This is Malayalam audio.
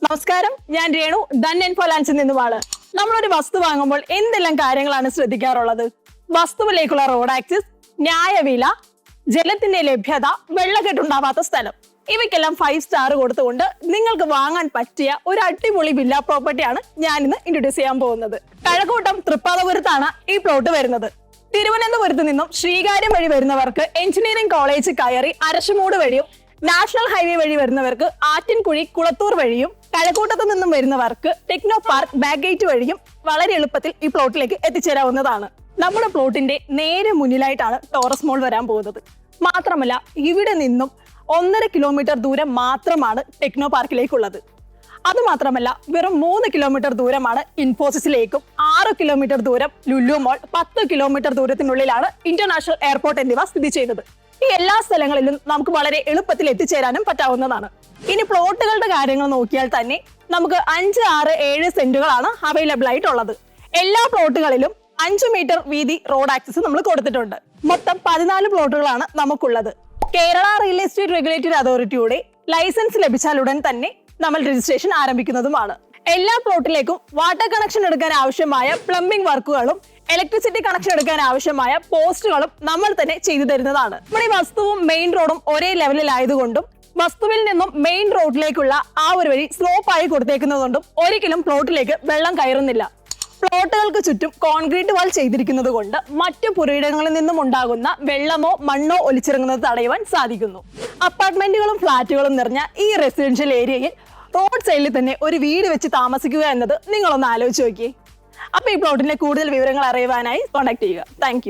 നമസ്കാരം, ഞാൻ രേണു ഡൺ ആൻഡ് ഫൈനാൻസിൽ നിന്നുമാണ്. നമ്മളൊരു വസ്തു വാങ്ങുമ്പോൾ എന്തെല്ലാം കാര്യങ്ങളാണ് ശ്രദ്ധിക്കാറുള്ളത്? വസ്തുവിലേക്കുള്ള റോഡ് ആക്സസ്, ന്യായവില, ജലത്തിന്റെ ലഭ്യത, വെള്ളക്കെട്ടുണ്ടാവാത്ത സ്ഥലം, ഇവയ്ക്കെല്ലാം 5 സ്റ്റാർ കൊടുത്തുകൊണ്ട് നിങ്ങൾക്ക് വാങ്ങാൻ പറ്റിയ ഒരു അടിപൊളി വില്ല പ്രോപ്പർട്ടിയാണ് ഞാൻ ഇന്ന് ഇൻട്രൊഡ്യൂസ് ചെയ്യാൻ പോകുന്നത്. കഴക്കൂട്ടം തൃപ്പാതപുരത്താണ് ഈ പ്ലോട്ട് വരുന്നത്. തിരുവനന്തപുരത്ത് നിന്നും ശ്രീകാര്യം വഴി വരുന്നവർക്ക് എഞ്ചിനീയറിംഗ് കോളേജ് കയറി അരശുമൂട് വഴിയും, നാഷണൽ ഹൈവേ വഴി വരുന്നവർക്ക് ആറ്റിൻകുഴി കുളത്തൂർ വഴിയും, കഴക്കൂട്ടത്ത് നിന്നും വരുന്നവർക്ക് ടെക്നോ പാർക്ക് ബാക്ക് ഗേറ്റ് വഴിയും വളരെ എളുപ്പത്തിൽ ഈ പ്ലോട്ടിലേക്ക് എത്തിച്ചേരാവുന്നതാണ്. നമ്മുടെ പ്ലോട്ടിന്റെ നേരെ മുന്നിലായിട്ടാണ് ടോറസ് മോൾ വരാൻ പോകുന്നത്. മാത്രമല്ല, ഇവിടെ നിന്നും 1.5 കിലോമീറ്റർ ദൂരം മാത്രമാണ് ടെക്നോ പാർക്കിലേക്കുള്ളത്. അതുമാത്രമല്ല, വെറും 3 കിലോമീറ്റർ ദൂരമാണ് ഇൻഫോസിസിലേക്കും, 6 കിലോമീറ്റർ ദൂരം ലുലു മോൾ, 10 കിലോമീറ്റർ ദൂരത്തിനുള്ളിലാണ് ഇന്റർനാഷണൽ എയർപോർട്ട് എന്നിവ സ്ഥിതി ചെയ്യുന്നത്. ഈ എല്ലാ സ്ഥലങ്ങളിലും നമുക്ക് വളരെ എളുപ്പത്തിൽ എത്തിച്ചേരാനും പറ്റാവുന്നതാണ്. ഇനി പ്ലോട്ടുകളുടെ കാര്യങ്ങൾ നോക്കിയാൽ തന്നെ നമുക്ക് 5, 6, 7 സെന്റുകളാണ് അവൈലബിൾ ആയിട്ടുള്ളത്. എല്ലാ പ്ലോട്ടുകളിലും 5 മീറ്റർ വീതി റോഡ് ആക്സസ് നമ്മൾ കൊടുത്തിട്ടുണ്ട്. മൊത്തം 14 പ്ലോട്ടുകളാണ് നമുക്കുള്ളത്. കേരള റിയൽ എസ്റ്റേറ്റ് റെഗുലേറ്ററി അതോറിറ്റിയുടെ ലൈസൻസ് ലഭിച്ചാൽ ഉടൻ തന്നെ നമ്മൾ രജിസ്ട്രേഷൻ ആരംഭിക്കുന്നതുമാണ്. എല്ലാ പ്ലോട്ടിലേക്കും വാട്ടർ കണക്ഷൻ എടുക്കാൻ ആവശ്യമായ പ്ലംബിംഗ് വർക്കുകളും ഇലക്ട്രിസിറ്റി കണക്ഷൻ എടുക്കാൻ ആവശ്യമായ പോസ്റ്റുകളും നമ്മൾ തന്നെ ചെയ്തു തരുന്നതാണ്. നമ്മുടെ ഈ വസ്തുവും മെയിൻ റോഡും ഒരേ ലെവലിലായതുകൊണ്ടും വസ്തുവിൽ നിന്നും മെയിൻ റോഡിലേക്കുള്ള ആ ഒരു വഴി സ്ലോപ്പായി കൊടുത്തേക്കുന്നതുകൊണ്ടും ഒരിക്കലും പ്ലോട്ടിലേക്ക് വെള്ളം കയറുന്നില്ല. പ്ലോട്ടുകൾക്ക് ചുറ്റും കോൺക്രീറ്റ് വാൾ ചെയ്തിരിക്കുന്നത് കൊണ്ട് മറ്റു പുരയിടങ്ങളിൽ നിന്നും ഉണ്ടാകുന്ന വെള്ളമോ മണ്ണോ ഒലിച്ചിറങ്ങുന്നത് തടയുവാൻ സാധിക്കുന്നു. അപ്പാർട്ട്മെന്റുകളും ഫ്ളാറ്റുകളും നിറഞ്ഞ ഈ റെസിഡൻഷ്യൽ ഏരിയയിൽ റോഡ് സൈഡിൽ തന്നെ ഒരു വീട് വെച്ച് താമസിക്കുക എന്നത് നിങ്ങളൊന്ന് ആലോചിച്ച് നോക്കിയേ. അപ്പൊ ഈ പ്ലോട്ടിന്റെ കൂടുതൽ വിവരങ്ങൾ അറിയുവാനായി കോൺടാക്ട് ചെയ്യുക. താങ്ക്